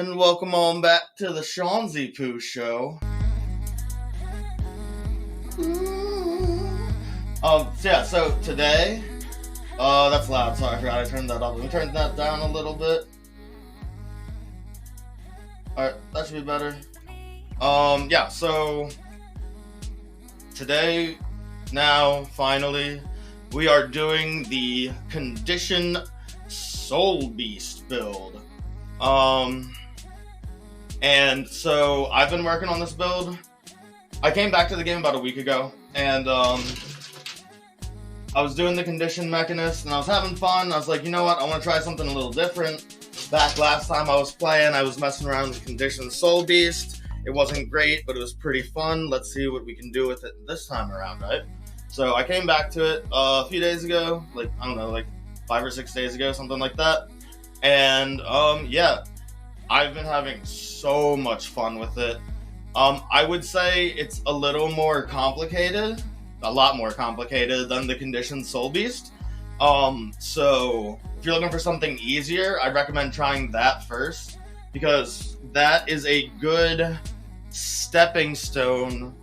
and welcome on back to the Shawnzy Poo Show. So today, that's loud, sorry, I forgot I turned that up. Let me turn that down a little bit. Alright, that should be better. So today, now, finally, we are doing the Condition SoulBeast Build. And so I've been working on this build. I came back to the game about a week ago, and I was doing the condition mechanist, and I was having fun. I was like, you know what, I want to try something a little different. Back last time I was playing, I was messing around with Condition SoulBeast. It wasn't great, but it was pretty fun. Let's see what we can do with it this time around, right? So I came back to it a few days ago, like 5 or 6 days ago, something like that. And I've been having so much fun with it. I would say it's a little more complicated, a lot more complicated than the Condition SoulBeast. So if you're looking for something easier, I'd recommend trying that first, because that is a good stepping stone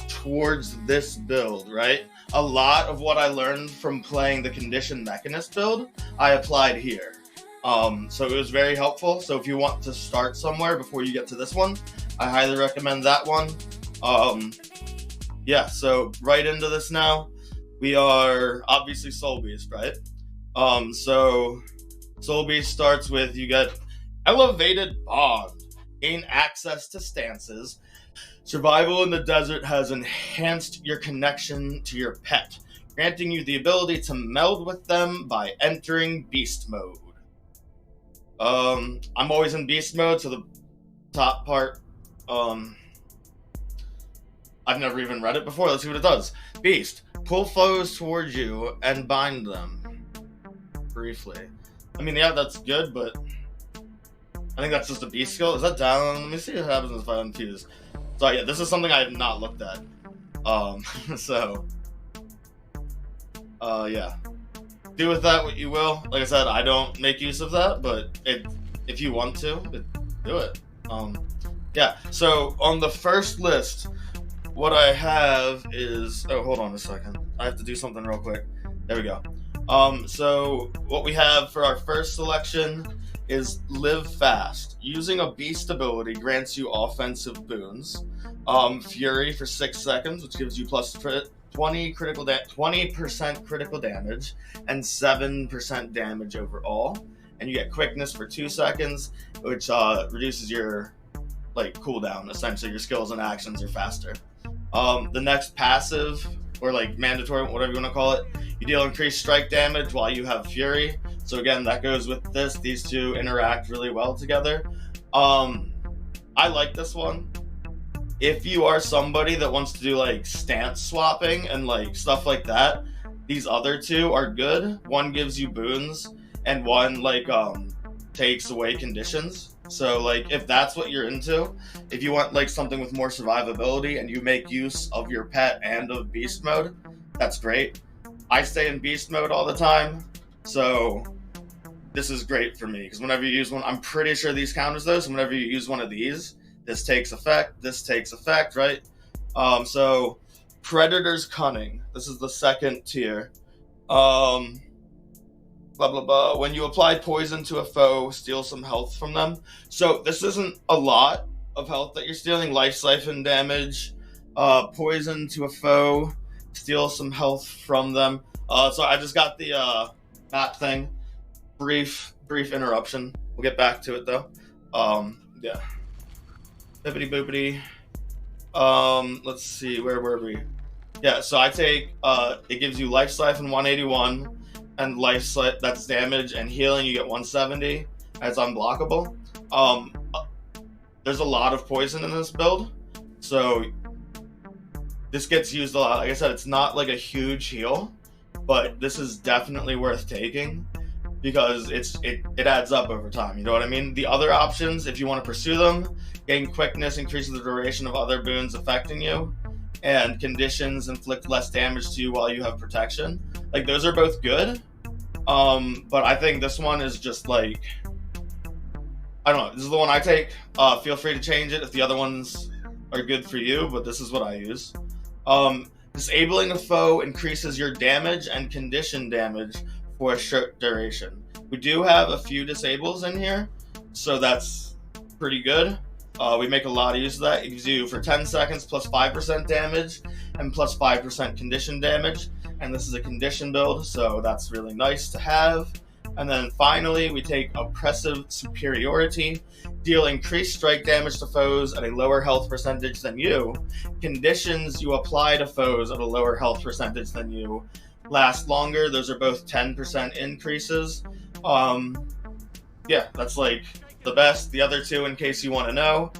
towards this build, right? A lot of what I learned from playing the Condition Mechanist build, I applied here. So it was very helpful. So if you want to start somewhere before you get to this one, I highly recommend that one. So right into this now. We are obviously SoulBeast, right? So SoulBeast starts with, you get Elevated Bond, gain access to stances. Survival in the desert has enhanced your connection to your pet, granting you the ability to meld with them by entering beast mode. I'm always in beast mode, so the top part, I've never even read it before. Let's see what it does. Beast, pull foes towards you and bind them briefly. I mean, yeah, that's good, but I think that's just a beast skill. Is that down? Let me see what happens if I unfuse. So yeah, this is something I have not looked at. Do with that what you will. Like I said, I don't make use of that, but if you want to, do it. So on the first list, what I have is, hold on a second. I have to do something real quick. There we go. So what we have for our first selection is Live Fast. Using a beast ability grants you offensive boons. Fury for 6 seconds, which gives you plus 20% critical damage and 7% damage overall. And you get quickness for 2 seconds, which reduces your cooldown. Essentially, your skills and actions are faster. The next passive, or mandatory, whatever you want to call it, you deal increased strike damage while you have Fury. So again, that goes with this. These two interact really well together. I like this one. If you are somebody that wants to do stance swapping and stuff like that, these other two are good. One gives you boons, and one takes away conditions. So if that's what you're into, if you want something with more survivability and you make use of your pet and of beast mode, that's great. I stay in beast mode all the time, so this is great for me, because whenever you use one, I'm pretty sure these counters those, so whenever you use one of these, this takes effect, right? So Predator's Cunning, this is the second tier. When you apply poison to a foe, steal some health from them. So this isn't a lot of health that you're stealing. Life siphon damage, poison to a foe, steal some health from them. So I just got the map thing. Brief interruption. We'll get back to it though. Bippity boopity. Let's see, where were we? Yeah, so I take, it gives you Life Siphon 181, and that's damage, and healing you get 170. It's unblockable. There's a lot of poison in this build, so this gets used a lot. Like I said, it's not a huge heal, but this is definitely worth taking, because it adds up over time, you know what I mean? The other options, if you want to pursue them, gain quickness, increases the duration of other boons affecting you, and conditions inflict less damage to you while you have protection. Those are both good, but I think this one is just I don't know. This is the one I take. Feel free to change it if the other ones are good for you, but this is what I use. Disabling a foe increases your damage and condition damage for a short duration. We do have a few disables in here, so that's pretty good. We make a lot of use of that. It gives you for 10 seconds plus 5% damage and plus 5% condition damage. And this is a condition build, so that's really nice to have. And then finally, we take Oppressive Superiority. Deal increased strike damage to foes at a lower health percentage than you. Conditions you apply to foes at a lower health percentage than you last longer. Those are both 10% increases. Yeah, that's like the best. The other two, in case you want to know.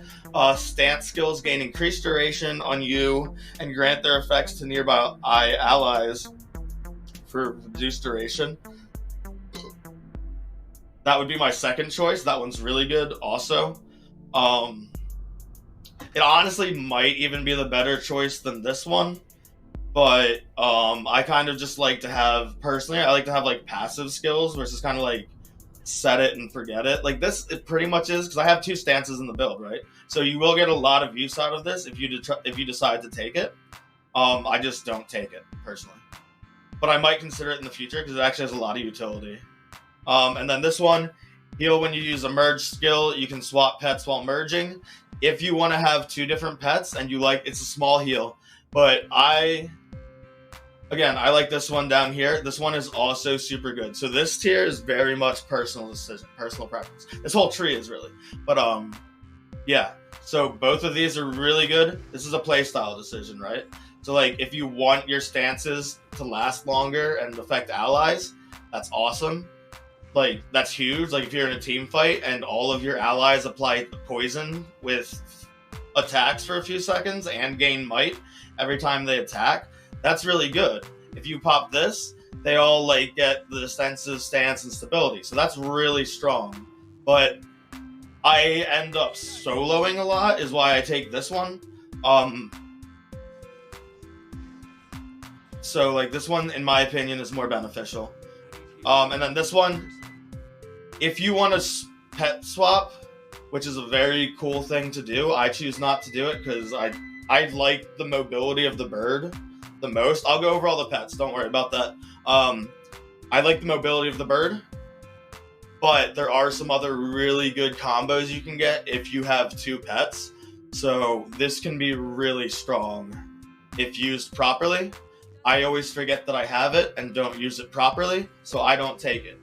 Stance skills gain increased duration on you and grant their effects to nearby allies for reduced duration. That would be my second choice. That one's really good also. It honestly might even be the better choice than this one. But I kind of just like to have, personally, I like to have like passive skills versus kind of like set it and forget it. Like this, it pretty much is, because I have two stances in the build, right? So you will get a lot of use out of this if you decide to take it. I just don't take it personally, but I might consider it in the future because it actually has a lot of utility. And then this one, heal when you use a merge skill. You can swap pets while merging. If you want to have two different pets and you like, it's a small heal, but I like this one down here. This one is also super good. So this tier is very much personal decision, personal preference. This whole tree is really, but yeah. So both of these are really good. This is a playstyle decision, right? So like if you want your stances to last longer and affect allies, that's awesome. Like that's huge. Like if you're in a team fight and all of your allies apply poison with attacks for a few seconds and gain might every time they attack, that's really good. If you pop this, they all like get the defensive stance and stability. So that's really strong. But I end up soloing a lot is why I take this one. So like this one, in my opinion, is more beneficial. And then this one, if you want to pet swap, which is a very cool thing to do, I choose not to do it because I like the mobility of the bird the most. I'll go over all the pets, don't worry about that. I like the mobility of the bird, but there are some other really good combos you can get if you have two pets. So this can be really strong if used properly. I always forget that I have it and don't use it properly, so I don't take it.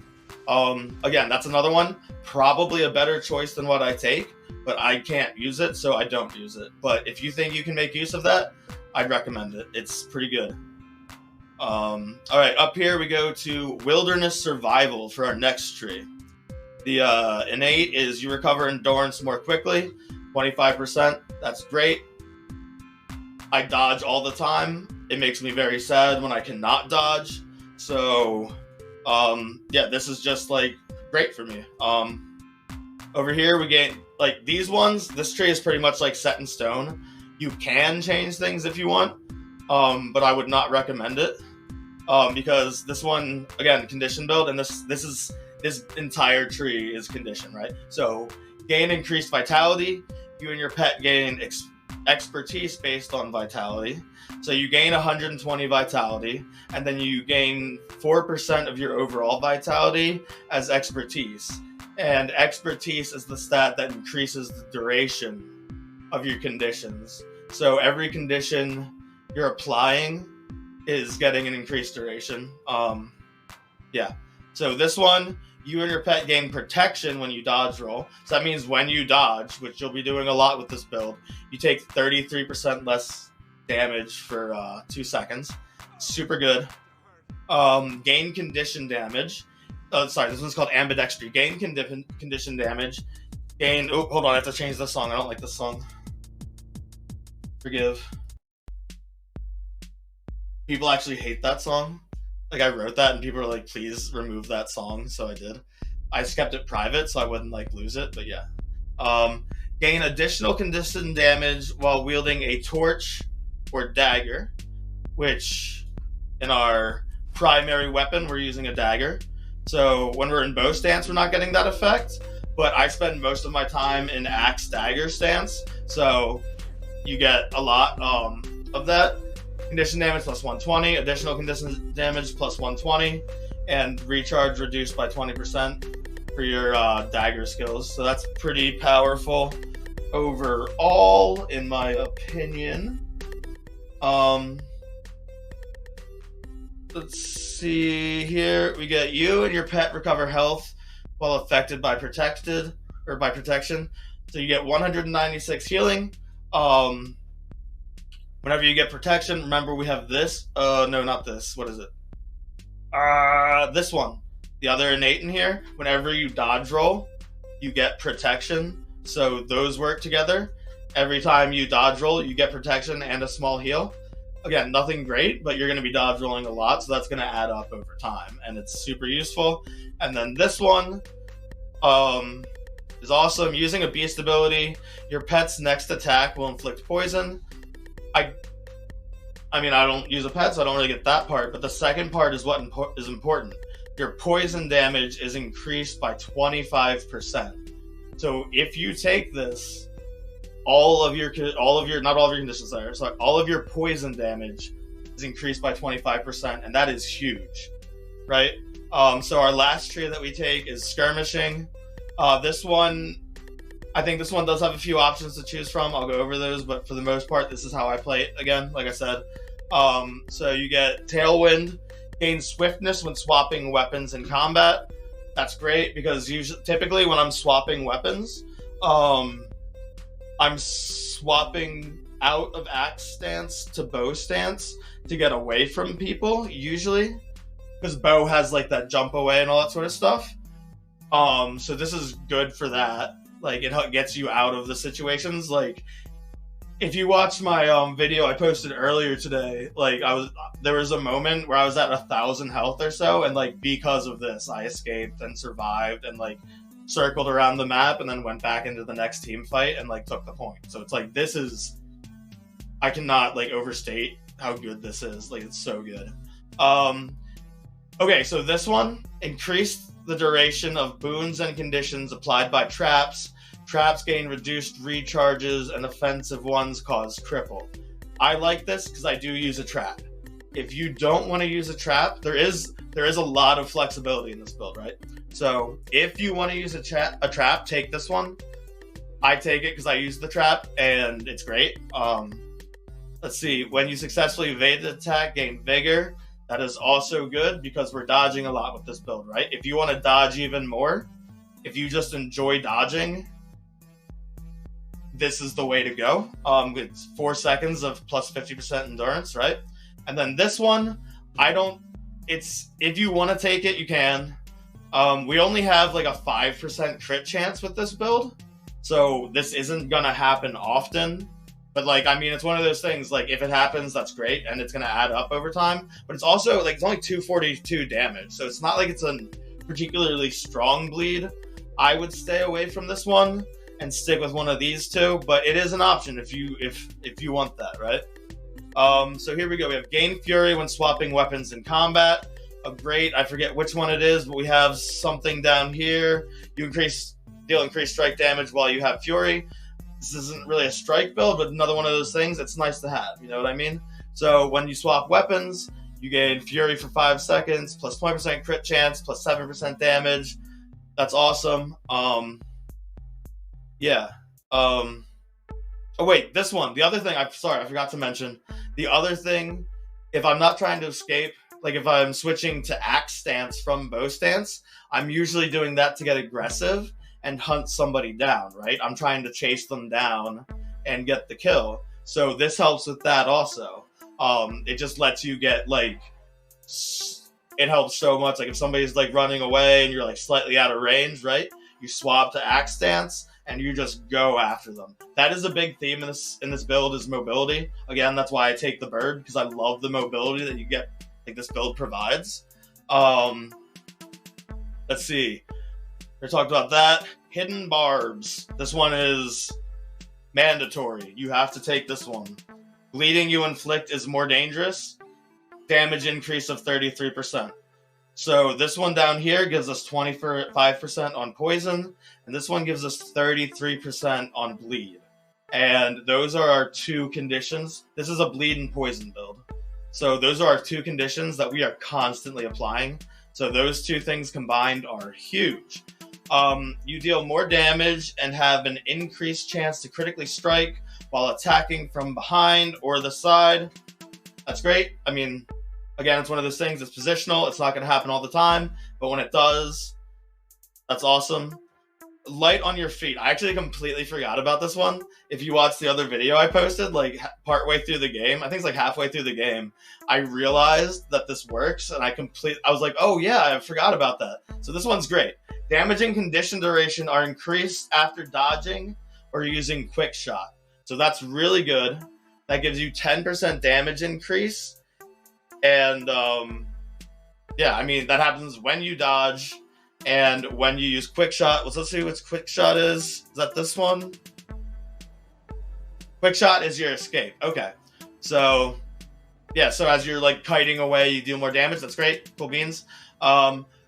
Again, that's another one. Probably a better choice than what I take, but I can't use it, so I don't use it. But if you think you can make use of that, I'd recommend it. It's pretty good. All right, up here we go to Wilderness Survival for our next tree. The innate is you recover endurance more quickly, 25%. That's great. I dodge all the time. It makes me very sad when I cannot dodge. So, yeah, this is just like great for me. Over here we gain like these ones. This tree is pretty much like set in stone. You can change things if you want, but I would not recommend it because this one, again, condition build, and this entire tree is condition, right? So gain increased vitality. You and your pet gain expertise based on vitality. So you gain 120 vitality, and then you gain 4% of your overall vitality as expertise. And expertise is the stat that increases the duration of your conditions. So every condition you're applying is getting an increased duration. Yeah. So this one, you and your pet gain protection when you dodge roll. So that means when you dodge, which you'll be doing a lot with this build, you take 33% less damage for 2 seconds. Super good. Gain condition damage. Oh, sorry, this one's called ambidextry. Gain condition damage. Oh, hold on, I have to change this song. I don't like this song. Forgive. People actually hate that song. Like, I wrote that and people were like, please remove that song, so I did. I just kept it private so I wouldn't like lose it, but yeah. Gain additional condition damage while wielding a torch or dagger, which in our primary weapon we're using a dagger. So when we're in bow stance we're not getting that effect, but I spend most of my time in axe dagger stance, so you get a lot of that. Condition damage plus 120, additional condition damage plus 120, and recharge reduced by 20% for your dagger skills. So that's pretty powerful overall, in my opinion. Let's see here. We get you and your pet recover health while affected by protection. So you get 196 healing. Whenever you get protection, remember we have this. No, not this. What is it? This one. The other innate in here. Whenever you dodge roll, you get protection. So those work together. Every time you dodge roll, you get protection and a small heal. Again, nothing great, but you're going to be dodge rolling a lot, so that's going to add up over time, and it's super useful. And then this one is awesome. Using a beast ability, your pet's next attack will inflict poison. I mean, I don't use a pet, so I don't really get that part, but the second part is what is important. Your poison damage is increased by 25%. So if you take this, all of your poison damage is increased by 25%, and that is huge, right? So our last trait that we take is skirmishing. This one, I think this one does have a few options to choose from. I'll go over those, but for the most part, this is how I play it again, like I said. So you get Tailwind, gain swiftness when swapping weapons in combat. That's great, because typically when I'm swapping weapons, I'm swapping out of axe stance to bow stance to get away from people, usually, because bow has like that jump away and all that sort of stuff. So this is good for that. Like, it gets you out of the situations. Like, if you watched my video I posted earlier today, like there was a moment where I was at 1,000 health or so, and like because of this, I escaped and survived and like circled around the map and then went back into the next team fight and like took the point. So it's like, I cannot like overstate how good this is. Like, it's so good. Okay, so this one increased the duration of boons and conditions applied by traps. Traps gain reduced recharges, and offensive ones cause cripple. I like this because I do use a trap. If you don't want to use a trap, there is a lot of flexibility in this build, right? So if you want to use a trap, take this one. I take it because I use the trap, and it's great. Let's see. When you successfully evade the attack, gain vigor. That is also good because we're dodging a lot with this build, right? If you want to dodge even more, if you just enjoy dodging, this is the way to go. It's 4 seconds of plus 50% endurance, right? And then this one, if you want to take it, you can. We only have like a 5% crit chance with this build, so this isn't gonna happen often. But like, I mean, it's one of those things, like, if it happens, that's great, and it's gonna add up over time. But it's also like, it's only 242 damage, so it's not like it's a particularly strong bleed. I would stay away from this one and stick with one of these two, but it is an option if you want that, right? So here we go. We have gain fury when swapping weapons in combat. Great. I forget which one it is, but we have something down here. You deal increased strike damage while you have fury. This isn't really a strike build, but another one of those things. It's nice to have. You know what I mean? So when you swap weapons, you gain fury for 5 seconds, plus 20% crit chance, plus 7% damage. That's awesome. Yeah. Oh wait, this one. The other thing, I forgot to mention. The other thing, if I'm not trying to escape, like if I'm switching to axe stance from bow stance, I'm usually doing that to get aggressive and hunt somebody down, right? I'm trying to chase them down and get the kill. So this helps with that also. It just lets you get like, it helps so much. Like if somebody's like running away and you're like slightly out of range, right? You swap to axe stance and you just go after them. That is a big theme in this build, is mobility. Again, that's why I take the bird, because I love the mobility that you get, like, this build provides. Let's see. We talked about that. Hidden barbs. This one is mandatory. You have to take this one. Bleeding you inflict is more dangerous. Damage increase of 33%. So this one down here gives us 25% on poison, and this one gives us 33% on bleed. And those are our two conditions. This is a bleed and poison build. So those are our two conditions that we are constantly applying. So those two things combined are huge. You deal more damage and have an increased chance to critically strike while attacking from behind or the side. That's great. I mean, again, it's one of those things. It's positional. It's not going to happen all the time. But when it does, that's awesome. Light on your feet. I actually completely forgot about this one. If you watch the other video I posted, like partway through the game, I think it's like halfway through the game, I realized that this works, and I was like, oh yeah, I forgot about that. So this one's great. Damage and condition duration are increased after dodging or using quick shot. So that's really good. That gives you 10% damage increase. And yeah, I mean, that happens when you dodge and when you use quick shot. Let's see what quick shot is. Is that this one? Quick shot is your escape. Okay. So yeah, so as you're like kiting away, you deal more damage. That's great. Cool beans.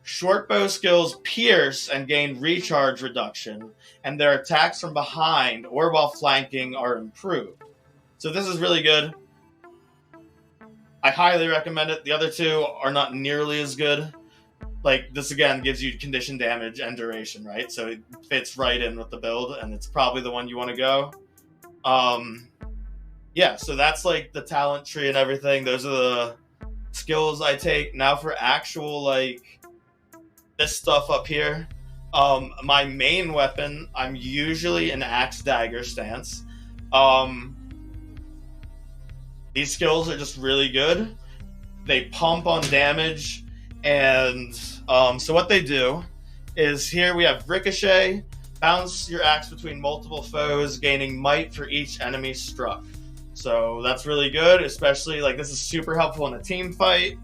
Short bow skills pierce and gain recharge reduction, and their attacks from behind or while flanking are improved. So this is really good. I highly recommend it. The other two are not nearly as good. Like, this again gives you condition damage and duration, right? So it fits right in with the build, and it's probably the one you want to go. Yeah, so that's like the talent tree and everything. Those are the skills I take. Now for actual, like, this stuff up here. My main weapon, I'm usually an axe dagger stance. These skills are just really good. They pump on damage, and so what they do is here we have ricochet. Bounce your axe between multiple foes, gaining might for each enemy struck. So that's really good, especially like this is super helpful in a team fight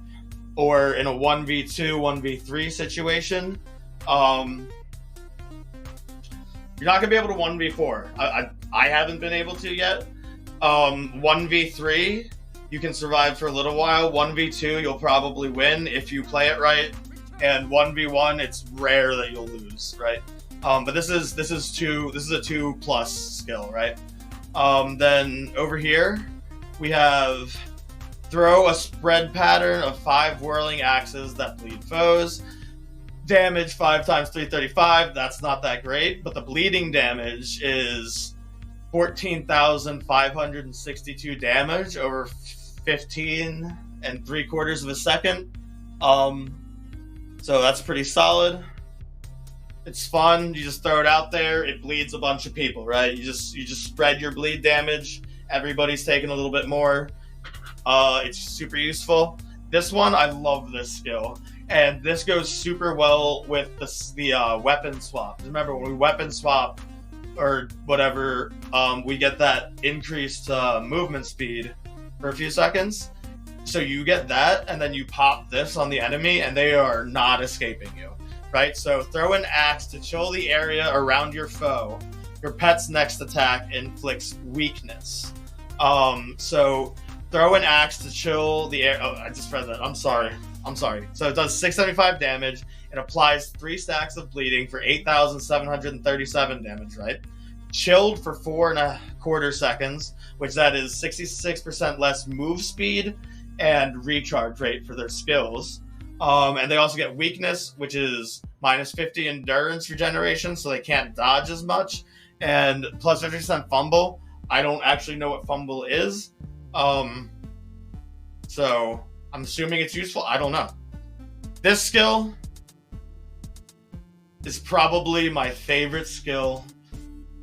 or in a 1v2, 1v3 situation. You're not gonna be able to 1v4. I haven't been able to yet. 1v3, you can survive for a little while. 1v2, you'll probably win if you play it right. And 1v1, it's rare that you'll lose, right? But this is a 2+ skill, right? Then over here, we have throw a spread pattern of 5 whirling axes that bleed foes. Damage 5 times 335. That's not that great, but the bleeding damage is 14,562 damage over 15 3/4 seconds. So that's pretty solid. It's fun. You just throw it out there. It bleeds a bunch of people, right? You just spread your bleed damage. Everybody's taking a little bit more. It's super useful. This one, I love this skill, and this goes super well with the weapon swap. Remember, when we weapon swap or whatever, we get that increased movement speed for a few seconds. So you get that, and then you pop this on the enemy, and they are not escaping you. Right, so throw an axe to chill the area around your foe. Your pet's next attack inflicts weakness. So throw an axe to chill the air. Oh, I just read that. I'm sorry. So it does 675 damage. It applies 3 stacks of bleeding for 8,737 damage. Right, chilled for 4.25 seconds, which that is 66% less move speed and recharge rate for their skills. And they also get weakness, which is -50 endurance regeneration, so they can't dodge as much, and plus 50% fumble. I don't actually know what fumble is, so I'm assuming it's useful. I don't know. This skill is probably my favorite skill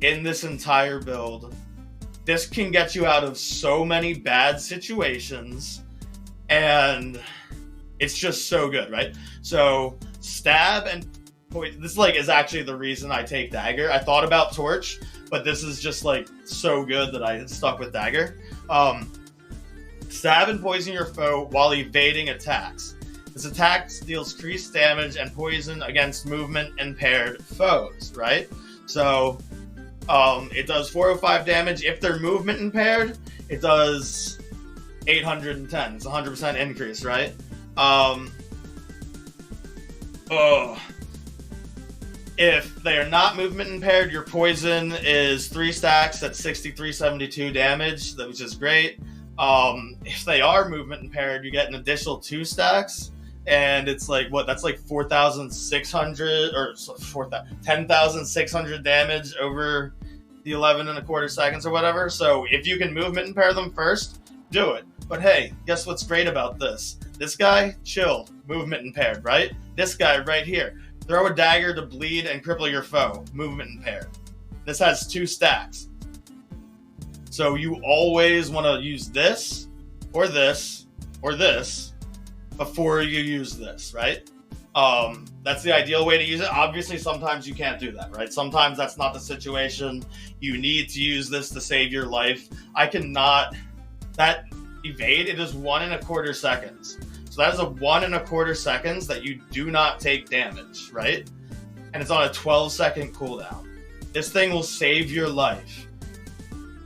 in this entire build. This can get you out of so many bad situations, and it's just so good, right? So stab and poison. This is actually the reason I take dagger. I thought about torch, but this is just like so good that I stuck with dagger. Stab and poison your foe while evading attacks. This attack deals increased damage and poison against movement impaired foes, right? So it does 405 damage. If they're movement impaired, it does 810. It's 100% increase, right? Oh. If they are not movement impaired, your poison is 3 stacks at 6372 damage, which is great. If they are movement impaired, you get an additional 2 stacks, and it's like what? That's like 4,600 or 10,600 damage over the 11.25 seconds or whatever. So if you can movement impair them first, do it. But hey, guess what's great about this? This guy, chill, movement impaired, right? This guy right here, throw a dagger to bleed and cripple your foe, movement impaired. This has 2 stacks. So you always want to use this, or this, or this, before you use this, right? That's the ideal way to use it. Obviously, sometimes you can't do that, right? Sometimes that's not the situation. You need to use this to save your life. I cannot... That evade, it is 1.25 seconds. So that is a 1.25 seconds that you do not take damage, right? And it's on a 12-second cooldown. This thing will save your life.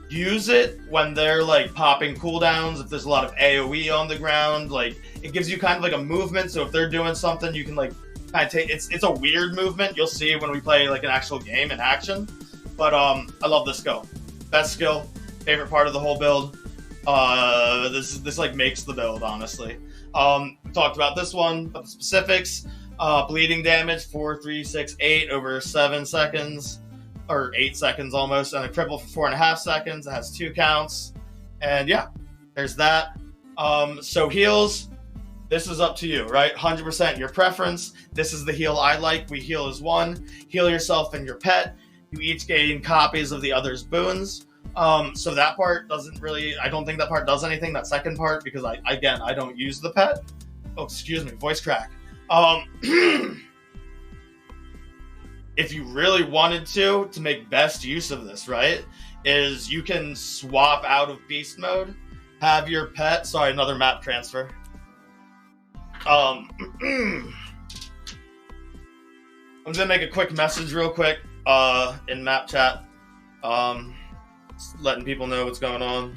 Use it when they're like popping cooldowns, if there's a lot of AoE on the ground. Like, it gives you kind of like a movement, so if they're doing something, you can like kind of take... It's a weird movement. You'll see when we play like an actual game in action. But I love this skill. Best skill. Favorite part of the whole build. This like makes the build, honestly. We talked about this one, but the specifics. Bleeding damage 4, 3, 6, 8 over 7 seconds, or 8 seconds almost, and a cripple for 4.5 seconds. It has 2 counts, and yeah, there's that. So heals, this is up to you, right? 100% your preference. This is the heal I like. We heal as 1. Heal yourself and your pet. You each gain copies of the other's boons. So that part doesn't really, I don't think that part does anything, that second part, because I don't use the pet. Oh, excuse me, voice crack. If you really wanted to make best use of this, right, is you can swap out of beast mode, have your pet, sorry, another map transfer. I'm gonna make a quick message real quick, in map chat. Just letting people know what's going on.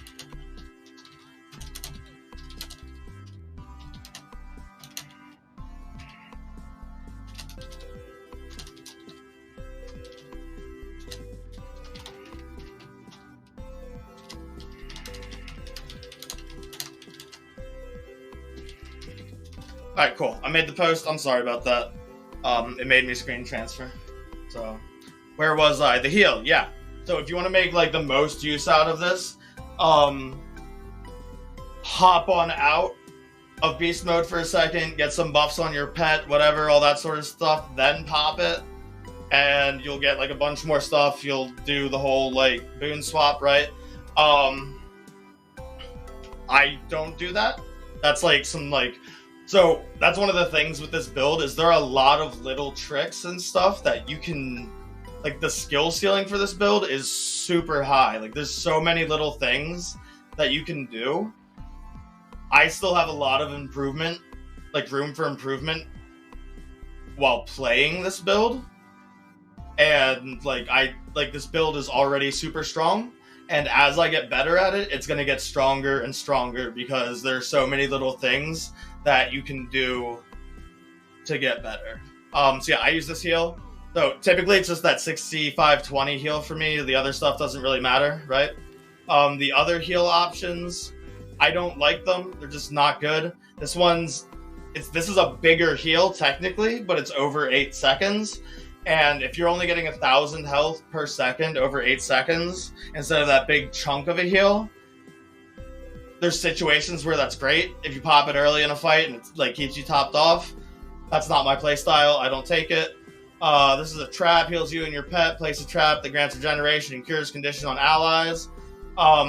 Alright, cool. I made the post. I'm sorry about that. It made me screen transfer. So, where was I? The heal, yeah. So if you want to make like the most use out of this, hop on out of beast mode for a second, get some buffs on your pet, whatever, all that sort of stuff, then pop it, and you'll get like a bunch more stuff. You'll do the whole like boon swap, right? I don't do that. That's like some like... So that's one of the things with this build, is there are a lot of little tricks and stuff that you can... Like, the skill ceiling for this build is super high. Like, there's so many little things that you can do. I still have a lot of improvement, like, room for improvement while playing this build. And, like, this build is already super strong. And as I get better at it, it's going to get stronger and stronger, because there's so many little things that you can do to get better. So yeah, I use this heal. So typically it's just that 65-20 heal for me. The other stuff doesn't really matter, right? The other heal options, I don't like them. They're just not good. This is a bigger heal technically, but it's over 8 seconds. And if you're only getting 1,000 health per second over 8 seconds, instead of that big chunk of a heal, there's situations where that's great. If you pop it early in a fight and it like keeps you topped off, that's not my playstyle. I don't take it. This is a trap, heals you and your pet. Place a trap that grants regeneration and cures condition on allies.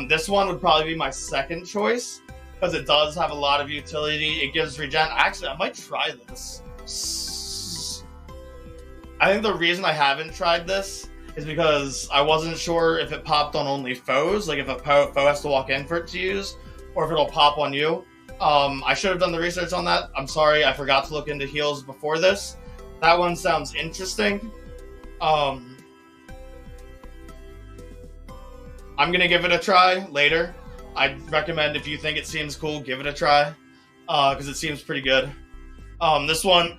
This one would probably be my second choice, because it does have a lot of utility. It gives regen. Actually, I might try this. I think the reason I haven't tried this is because I wasn't sure if it popped on only foes, like if a foe has to walk in for it to use, or if it'll pop on you. I should have done the research on that. I'm sorry, I forgot to look into heals before this. That one sounds interesting. I'm gonna give it a try later. I'd recommend, if you think it seems cool, give it a try, because it seems pretty good. This one,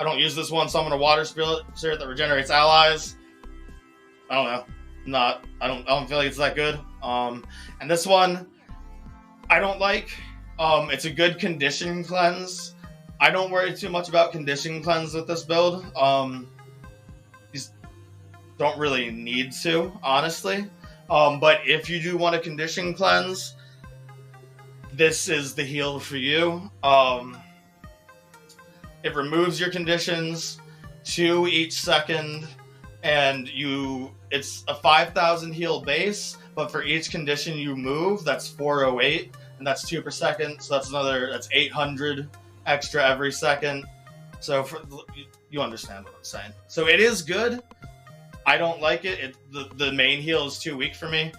I don't use this one. Summon a water spirit that regenerates allies. I don't know. I don't feel like it's that good. And this one, I don't like. It's a good condition cleanse. I don't worry too much about condition cleanse with this build. You don't really need to, honestly. But if you do want a condition cleanse, this is the heal for you. It removes your conditions 2 each second, and it's a 5,000 heal base, but for each condition you move, that's 408, and that's 2 per second, so that's 800 extra every second. So you understand what I'm saying. So it is good. I don't like it. The main heal is too weak for me.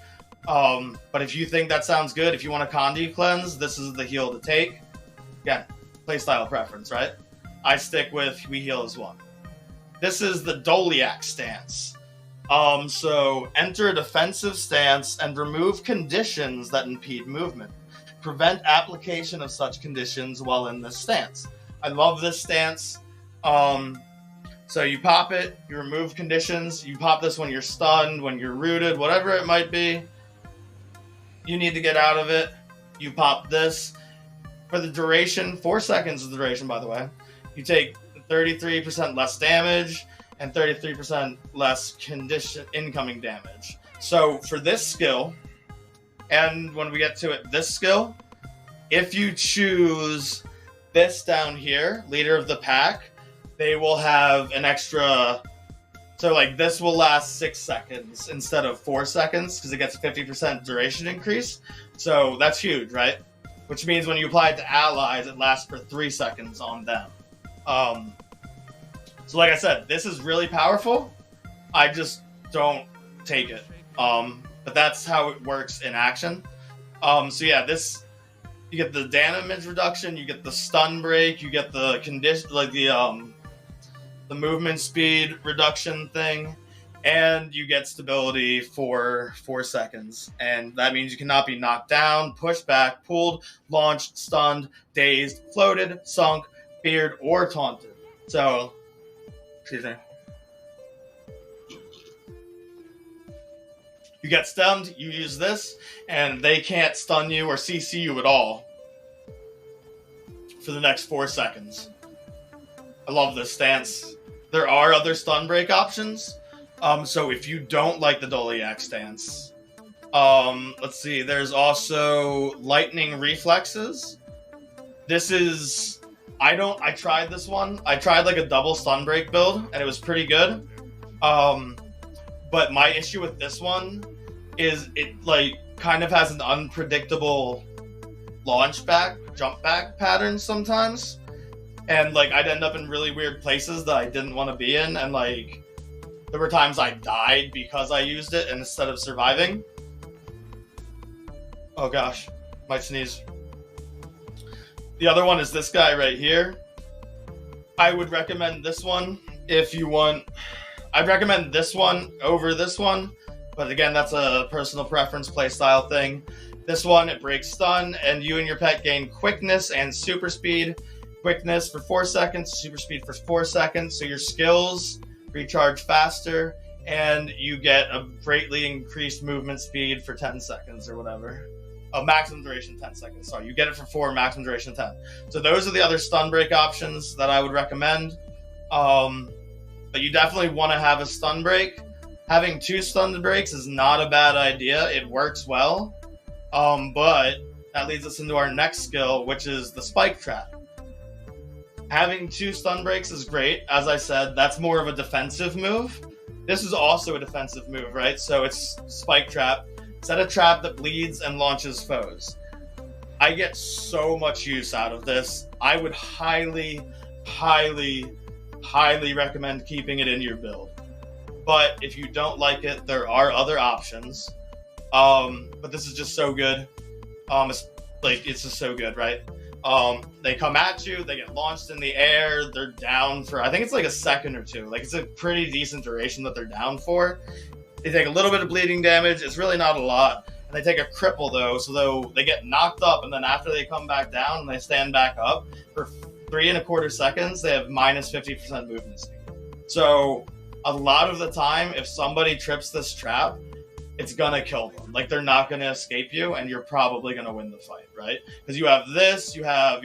But if you think that sounds good, if you want a Condi cleanse, this is the heal to take. Again, playstyle preference, right? I stick with we heal as one. This is the Doliac stance. So enter a defensive stance and remove conditions that impede movement. Prevent application of such conditions while in this stance. I love this stance. So you pop it, you remove conditions, you pop this when you're stunned, when you're rooted, whatever it might be. You need to get out of it. You pop this. For the duration, 4 seconds is the duration, by the way. You take 33% less damage and 33% less incoming damage. So for this skill, and when we get to it, this skill, if you choose this down here, leader of the pack, they will have an extra, so like this will last 6 seconds instead of 4 seconds because it gets 50% duration increase. So that's huge, right? Which means when you apply it to allies, it lasts for 3 seconds on them. So like I said, this is really powerful. I just don't take it. But that's how it works in action. So yeah, this, you get the damage reduction, you get the stun break, you get the condition, like the movement speed reduction thing, and you get stability for 4 seconds. And that means you cannot be knocked down, pushed back, pulled, launched, stunned, dazed, floated, sunk, feared, or taunted. So, excuse me. You get stunned, you use this, and they can't stun you or CC you at all for the next 4 seconds. I love this stance. There are other stun break options. So if you don't like the Doliac stance, let's see, there's also lightning reflexes. This is, I tried this one. I tried like a double stun break build and it was pretty good. But my issue with this one is it like kind of has an unpredictable launch back, jump back pattern sometimes. And like I'd end up in really weird places that I didn't want to be in, and like there were times I died because I used it instead of surviving. Oh gosh, might sneeze. The other one is this guy right here. I would recommend this one if you want. I'd recommend this one over this one, but again, that's a personal preference, playstyle thing. This one, it breaks stun, and you and your pet gain quickness and super speed. Quickness for 4 seconds, super speed for 4 seconds, so your skills recharge faster, and you get a greatly increased movement speed for 10 seconds or whatever. Maximum duration 10 seconds, sorry. You get it for 4, maximum duration 10. So those are the other stun break options that I would recommend. But you definitely want to have a stun break. Having 2 stun breaks is not a bad idea. It works well. But that leads us into our next skill, which is the spike trap. Having 2 stun breaks is great. As I said, that's more of a defensive move. This is also a defensive move, right? So it's spike trap. Set a trap that bleeds and launches foes. I get so much use out of this. I would highly, highly, highly recommend keeping it in your build. But if you don't like it, there are other options. But this is just so good. It's just so good, right? They come at you, they get launched in the air, they're down for, I think it's like a second or 2. Like, it's a pretty decent duration that they're down for. They take a little bit of bleeding damage, it's really not a lot. And they take a cripple though, so they get knocked up, and then after they come back down and they stand back up, for 3.25 seconds, they have minus 50% movement speed. So a lot of the time, if somebody trips this trap, it's gonna kill them. Like, they're not gonna escape you, and you're probably gonna win the fight, right? Because you have this, you have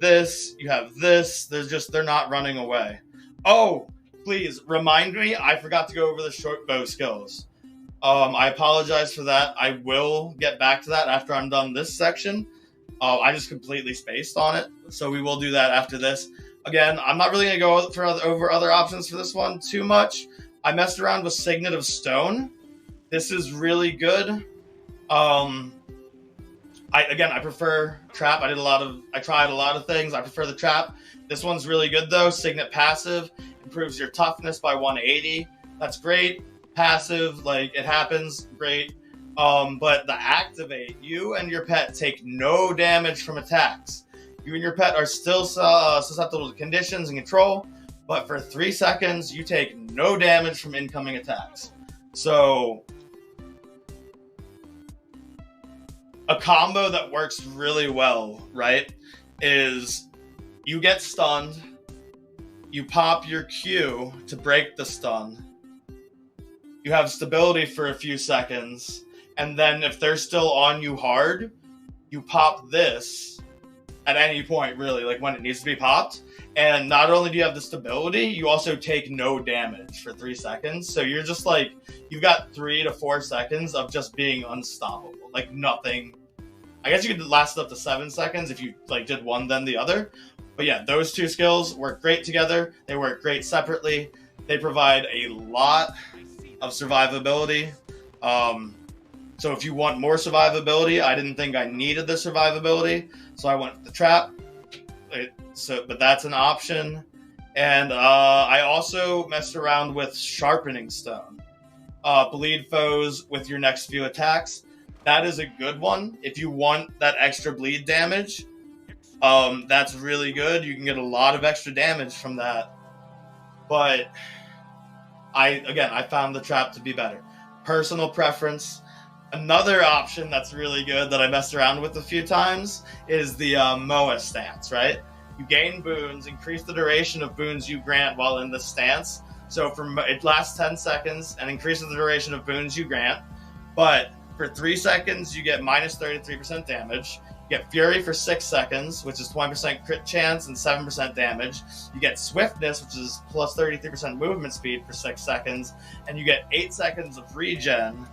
this, you have this. They're not running away. Oh, please remind me, I forgot to go over the short bow skills. I apologize for that. I will get back to that after I'm done this section. I just completely spaced on it, so we will do that after this. Again, I'm not really going to go over other options for this one too much. I messed around with Signet of Stone. This is really good. I prefer Trap. I tried a lot of things. I prefer the Trap. This one's really good though. Signet passive improves your toughness by 180. That's great. Passive, like, it happens, great. But the activate, you and your pet take no damage from attacks. You and your pet are still susceptible to conditions and control, but for 3 seconds, you take no damage from incoming attacks. So, a combo that works really well, right, is you get stunned, you pop your Q to break the stun, you have stability for a few seconds, and then if they're still on you hard, you pop this at any point, really, like when it needs to be popped. And not only do you have the stability, you also take no damage for 3 seconds. So you're just like, you've got 3 to 4 seconds of just being unstoppable. Like nothing. I guess you could last up to 7 seconds if you like did one then the other. But yeah, those two skills work great together. They work great separately. They provide a lot of survivability. So if you want more survivability, I didn't think I needed the survivability, so I went with the Trap. But that's an option. And I also messed around with Sharpening Stone. Bleed foes with your next few attacks. That is a good one. If you want that extra bleed damage, that's really good. You can get a lot of extra damage from that. But I found the Trap to be better. Personal preference. Another option that's really good that I messed around with a few times is the Moa stance, right? You gain boons, increase the duration of boons you grant while in this stance. So it lasts 10 seconds and increases the duration of boons you grant. But for 3 seconds, you get minus 33% damage. You get Fury for 6 seconds, which is 20% crit chance and 7% damage. You get Swiftness, which is plus 33% movement speed for 6 seconds. And you get 8 seconds of regen.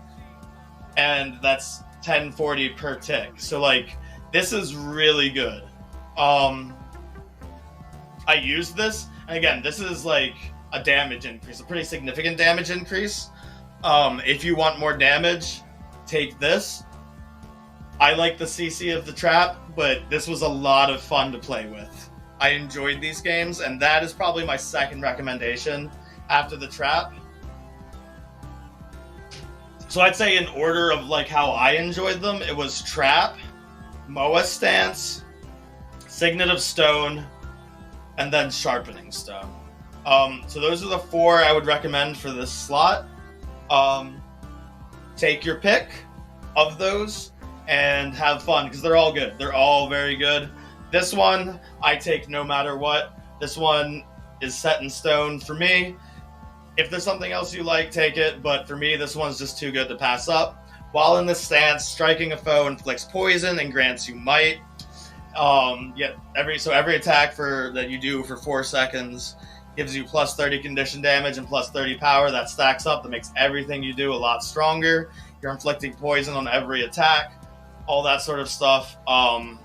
And that's 1040 per tick. So, like, this is really good. I used this, and again, this is like a damage increase, a pretty significant damage increase. If you want more damage, take this. I like the CC of the Trap, but this was a lot of fun to play with. I enjoyed these games, and that is probably my second recommendation after the Trap. So I'd say in order of like how I enjoyed them, it was Trap, Moa Stance, Signet of Stone, and then Sharpening Stone. So those are the 4 I would recommend for this slot. Take your pick of those and have fun, because they're all good. They're all very good. This one, I take no matter what. This one is set in stone for me. If there's something else you like, take it. But for me, this one's just too good to pass up. While in this stance, striking a foe inflicts poison and grants you might. Every attack that you do for 4 seconds gives you plus 30 condition damage and plus 30 power. That stacks up. That makes everything you do a lot stronger. You're inflicting poison on every attack. All that sort of stuff. Oh,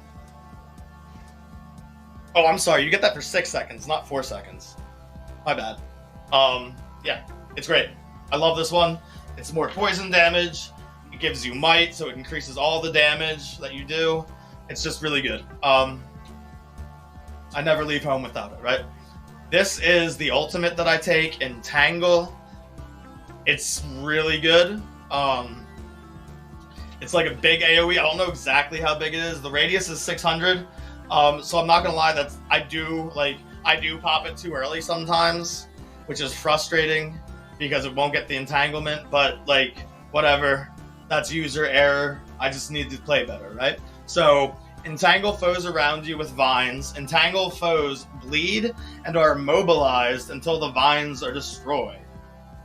I'm sorry. You get that for 6 seconds, not 4 seconds. My bad. Yeah, it's great. I love this one. It's more poison damage. It gives you might, so it increases all the damage that you do. It's just really good. I never leave home without it, right? This is the ultimate that I take, Entangle. It's really good. It's like a big AoE. I don't know exactly how big it is. The radius is 600. So I'm not gonna lie, I do pop it too early sometimes, which is frustrating because it won't get the entanglement, but like, whatever, that's user error. I just need to play better, right? So Entangle foes around you with vines. Entangle foes bleed and are immobilized until the vines are destroyed.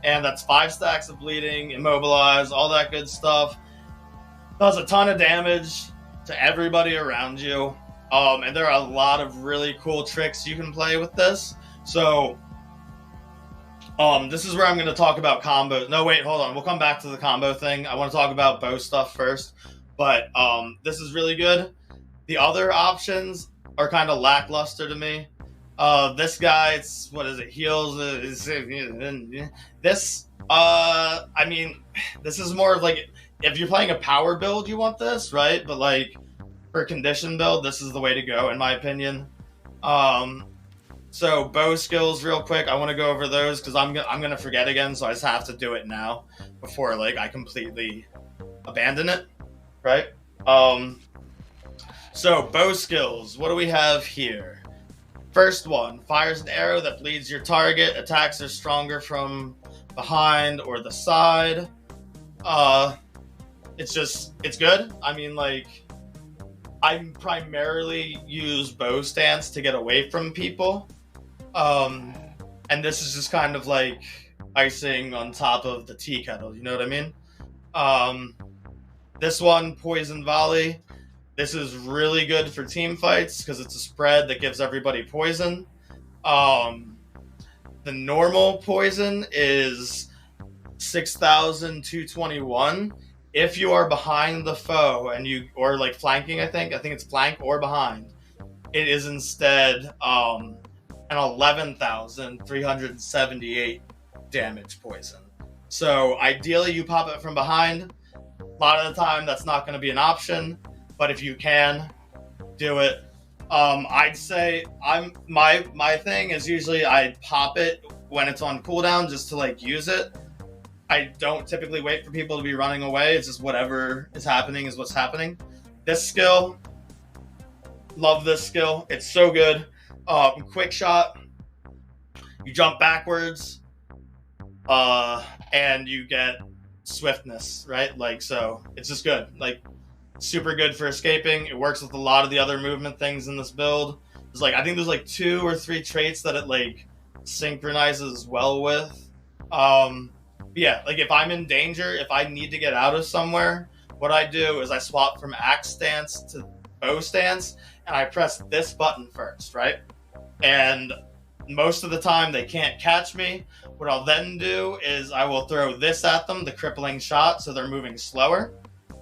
And that's 5 stacks of bleeding, immobilized, all that good stuff. Does a ton of damage to everybody around you. And there are a lot of really cool tricks you can play with this. So, this is where I'm going to talk about combos. No, wait, hold on. We'll come back to the combo thing. I want to talk about bow stuff first. But this is really good. The other options are kind of lackluster to me. This guy, it's, what is it, heals. This, I mean, this is more of like, if you're playing a power build, you want this, right? But like, for condition build, this is the way to go, in my opinion. So bow skills, real quick, I want to go over those because I'm gonna forget again, so I just have to do it now before like I completely abandon it, right? So bow skills, what do we have here? First one, fires an arrow that bleeds your target. Attacks are stronger from behind or the side. It's good. I mean, like, I primarily use bow stance to get away from people. And this is just kind of like icing on top of the tea kettle, you know what I mean? This one, poison volley. This is really good for team fights because it's a spread that gives everybody poison. The normal poison is 6,221. If you are behind the foe and or like flanking, I think it's flank or behind, it is instead an 11,378 damage poison. So ideally you pop it from behind. A lot of the time that's not going to be an option, but if you can, do it. I'd say my thing is usually I pop it when it's on cooldown just to like use it. I don't typically wait for people to be running away. It's just whatever is happening is what's happening. This skill, love this skill. It's so good. Quick shot. You jump backwards, and you get swiftness, right? Like, so it's just good. Like, super good for escaping. It works with a lot of the other movement things in this build. There's like, I think there's like 2 or 3 traits that it like synchronizes well with. Yeah, like if I'm in danger, if I need to get out of somewhere, what I do is I swap from axe stance to bow stance, and I press this button first, right? And most of the time they can't catch me. What I'll then do is I will throw this at them, the crippling shot, so they're moving slower.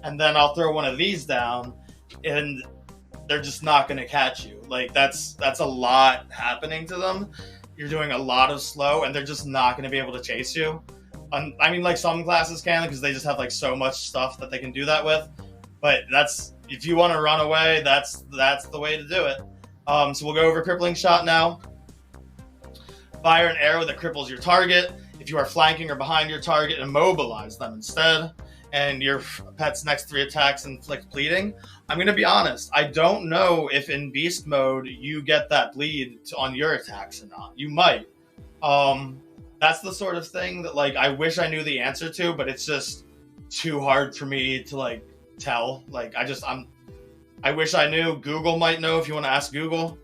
And then I'll throw one of these down, and they're just not going to catch you. Like, that's a lot happening to them. You're doing a lot of slow, and they're just not going to be able to chase you. I mean, like, some classes can, because they just have, like, so much stuff that they can do that with. But that's, if you want to run away, that's the way to do it. So we'll go over crippling shot now. Fire an arrow that cripples your target. If you are flanking or behind your target, immobilize them instead. And your pet's next 3 attacks inflict bleeding. I'm going to be honest. I don't know if in beast mode you get that bleed on your attacks or not. You might. That's the sort of thing that, like, I wish I knew the answer to, but it's just too hard for me to, like, tell. Like, I wish I knew. Google might know if you want to ask Google.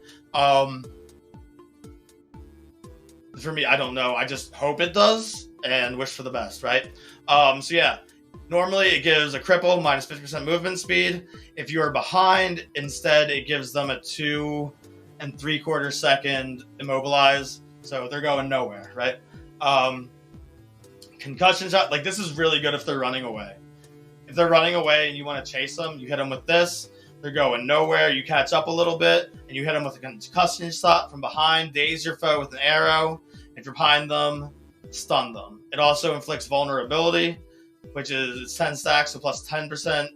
For me, I don't know. I just hope it does and wish for the best, right? So yeah, normally it gives a cripple minus 50% movement speed. If you are behind, instead it gives them a 2 3/4 second immobilize. So they're going nowhere, right? Concussion shot, like, this is really good if they're running away. If they're running away and you want to chase them, you hit them with this. They're going nowhere. You catch up a little bit, and you hit them with a concussion shot from behind. Daze your foe with an arrow. If you're behind them, stun them. It also inflicts vulnerability, which is 10 stacks, so plus 10%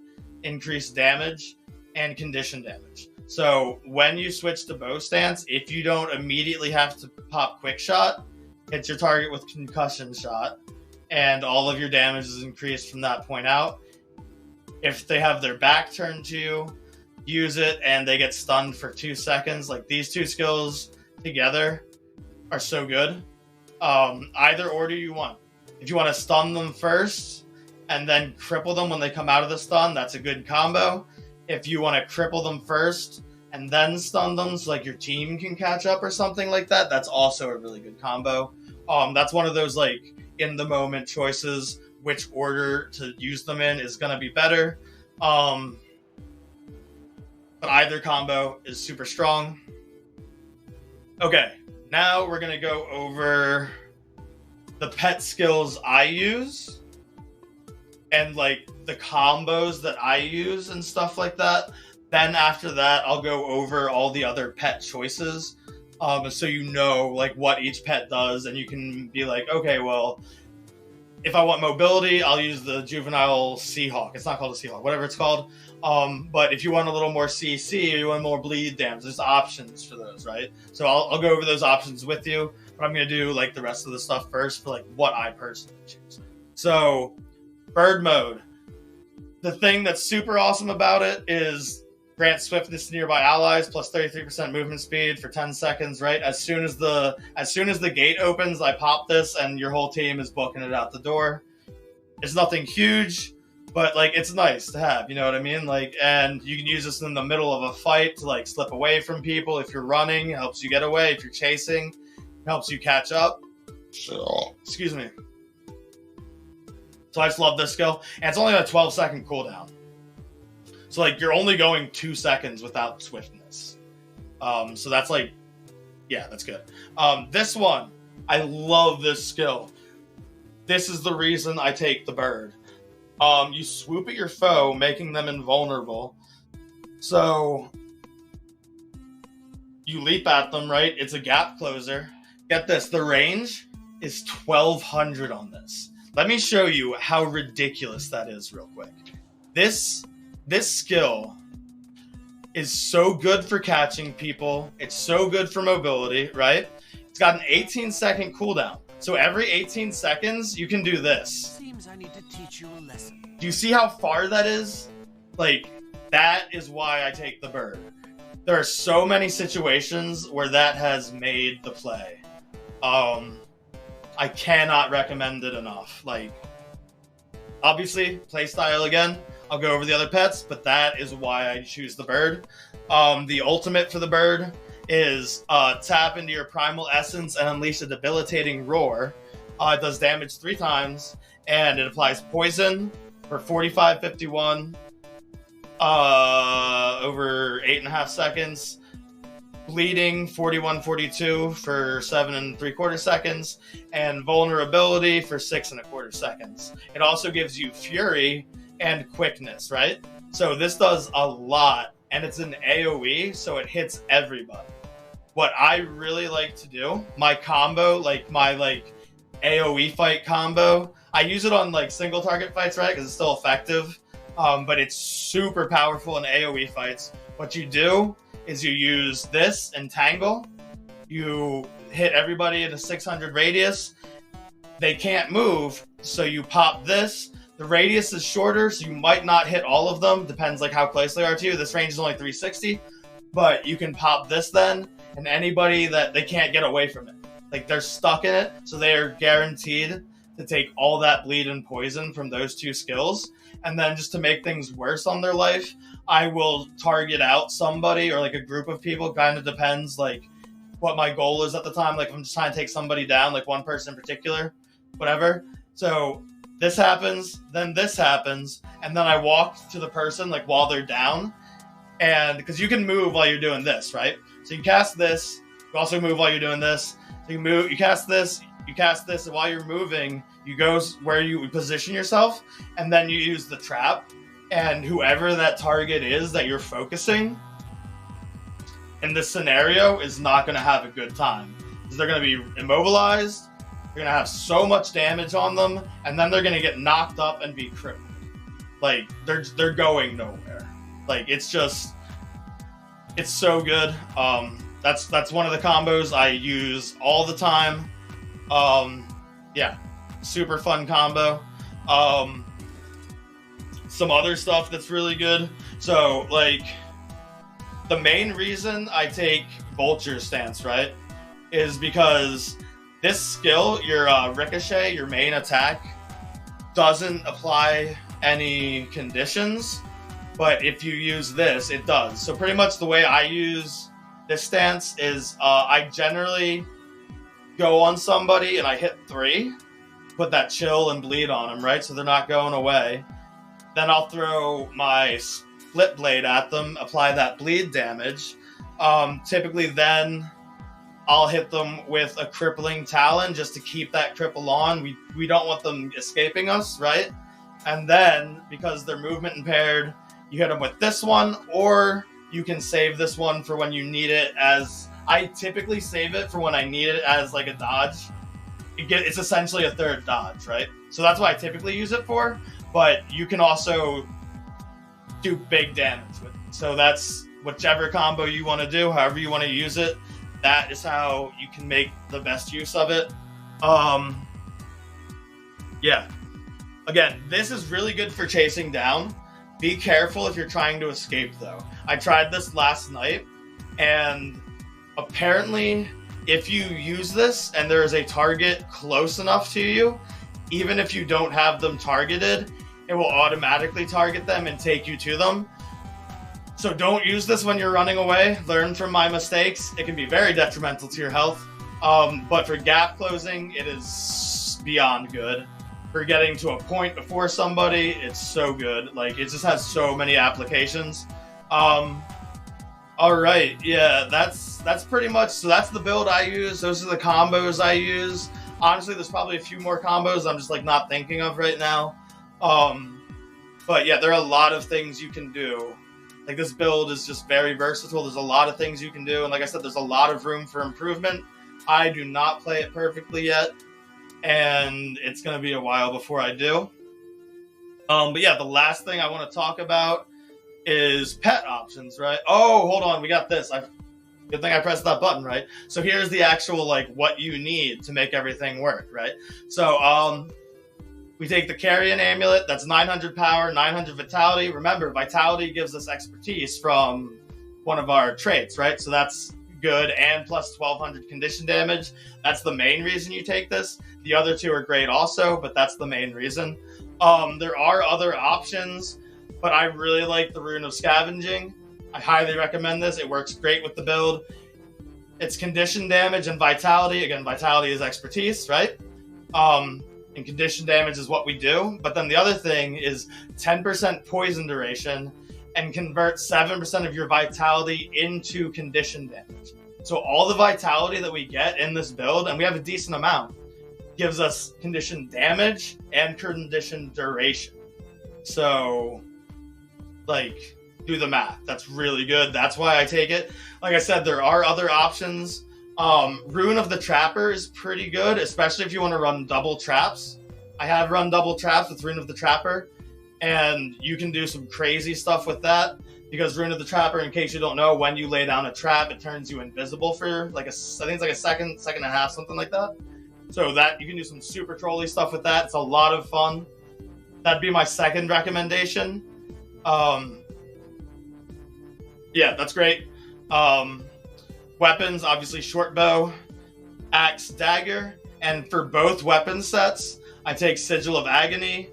increased damage and condition damage. So when you switch to bow stance, if you don't immediately have to pop quick shot, hit your target with concussion shot, and all of your damage is increased from that point out. If they have their back turned to you, use it and they get stunned for 2 seconds. Like, these 2 skills together are so good. Either order you want. If you want to stun them first and then cripple them when they come out of the stun, that's a good combo. if you want to cripple them first and then stun them so like your team can catch up or something like that, that's also a really good combo. That's one of those like in the moment choices, which order to use them in is going to be better. But either combo is super strong. Okay, now we're going to go over the pet skills I use and like the combos that I use and stuff like that. Then after that, I'll go over all the other pet choices. So you know like what each pet does, and you can be like, okay, well, if I want mobility, I'll use the juvenile Seahawk. It's not called a Seahawk, whatever it's called. But if you want a little more CC or you want more bleed damage, there's options for those, right? So I'll go over those options with you, but I'm going to do like the rest of the stuff first for like what I personally choose. So bird mode. The thing that's super awesome about it is grant swiftness to nearby allies plus 33% movement speed for 10 seconds, right? As soon as the gate opens, I pop this and your whole team is booking it out the door. It's nothing huge, but like it's nice to have, you know what I mean? Like, and you can use this in the middle of a fight to like slip away from people. If you're running, it helps you get away. If you're chasing, it helps you catch up. Excuse me. So I just love this skill. And it's only a 12-second cooldown. So like you're only going 2 seconds without swiftness. So that's like, yeah, that's good. This one, I love this skill. This is the reason I take the bird. You swoop at your foe, making them invulnerable. So you leap at them, right? It's a gap closer. Get this, the range is 1200 on this. Let me show you how ridiculous that is real quick. This skill is so good for catching people. It's so good for mobility, right? It's got an 18-second cooldown. So every 18 seconds, you can do this. Seems I need to teach you a lesson. Do you see how far that is? Like, that is why I take the bird. There are so many situations where that has made the play. I cannot recommend it enough. Like, obviously, playstyle again. I'll go over the other pets, but that is why I choose the bird. The ultimate for the bird is tap into your primal essence and unleash a debilitating roar. It does damage 3 times, and it applies poison for 45-51 over 8.5 seconds. Bleeding 41-42 for 7 3/4 seconds, and vulnerability for 6 1/4 seconds. It also gives you fury and quickness, right? So this does a lot, and it's an AoE, so it hits everybody. What I really like to do, my combo, like my like AoE fight combo, I use it on like single target fights, right? Because it's still effective, but it's super powerful in AoE fights. What you do is you use this entangle. You hit everybody in a 600 radius. They can't move, so you pop this. The radius is shorter, so you might not hit all of them. Depends like how close they are to you. This range is only 360, but you can pop this then, and anybody that they can't get away from it. Like they're stuck in it, so they are guaranteed to take all that bleed and poison from those 2 skills. And then just to make things worse on their life, I will target out somebody or like a group of people. Kind of depends like what my goal is at the time. Like if I'm just trying to take somebody down, like one person in particular, whatever. So this happens, then this happens, and then I walk to the person like while they're down. And because you can move while you're doing this, right? So you cast this, you also move while you're doing this. So you move, you cast this, and while you're moving, you go where you position yourself, and then you use the trap. And whoever that target is that you're focusing in this scenario is not going to have a good time. Because they're going to be immobilized, you're going to have so much damage on them, and then they're going to get knocked up and be crippled. Like, they're going nowhere. Like, it's just, it's so good. That's one of the combos I use all the time. Yeah, super fun combo. Some other stuff that's really good. So, like, the main reason I take Vulture Stance, right, is because this skill, your Ricochet, your main attack, doesn't apply any conditions, but if you use this, it does. So pretty much the way I use this stance is I generally go on somebody and I hit 3, put that chill and bleed on them, right? So they're not going away. Then I'll throw my split blade at them, apply that bleed damage. Typically then I'll hit them with a crippling talon just to keep that cripple on. We don't want them escaping us, right? And then, because they're movement impaired, you hit them with this one, or you can save this one for when you need it as... I typically save it for when I need it as like a dodge. It's essentially a third dodge, right? So that's what I typically use it for, but you can also do big damage with it. So that's whichever combo you want to do, however you want to use it. That is how you can make the best use of it. Yeah. Again, this is really good for chasing down. Be careful if you're trying to escape, though. I tried this last night, and apparently, if you use this and there is a target close enough to you, even if you don't have them targeted, it will automatically target them and take you to them. So don't use this when you're running away. Learn from my mistakes. It can be very detrimental to your health. But for gap closing, it is beyond good. For getting to a point before somebody, it's so good. Like, it just has so many applications. All right, yeah, that's pretty much, so that's the build I use. Those are the combos I use. Honestly, there's probably a few more combos I'm just like not thinking of right now. But yeah, there are a lot of things you can do. Like, this build is just very versatile. There's a lot of things you can do, and like I said, there's a lot of room for improvement. I do not play it perfectly yet, and it's going to be a while before I do. But yeah, the last thing I want to talk about is pet options, right? Oh, hold on, we got this. Good thing I pressed that button, right? So here's the actual, like, what you need to make everything work, right? So, we take the Carrion Amulet, that's 900 power, 900 vitality. Remember, vitality gives us expertise from one of our traits, right? So that's good, and plus 1200 condition damage. That's the main reason you take this. The other two are great also, but that's the main reason. There are other options, but I really like the Rune of Scavenging. I highly recommend this. It works great with the build. It's condition damage and vitality. Again, vitality is expertise, right? And condition damage is what we do. But then the other thing is 10% poison duration and convert 7% of your vitality into condition damage. So all the vitality that we get in this build, and we have a decent amount, gives us condition damage and condition duration. So, like, do the math. That's really good. That's why I take it. Like I said, there are other options. Rune of the Trapper is pretty good, especially if you want to run double traps. I have run double traps with Rune of the Trapper, and you can do some crazy stuff with that, because Rune of the Trapper, in case you don't know, when you lay down a trap, it turns you invisible for like I think it's like a second and a half, something like that. So that you can do some super trolly stuff with that. It's a lot of fun. That'd be my second recommendation. Yeah, that's great. Weapons, obviously short bow, axe, dagger, and for both weapon sets, I take Sigil of Agony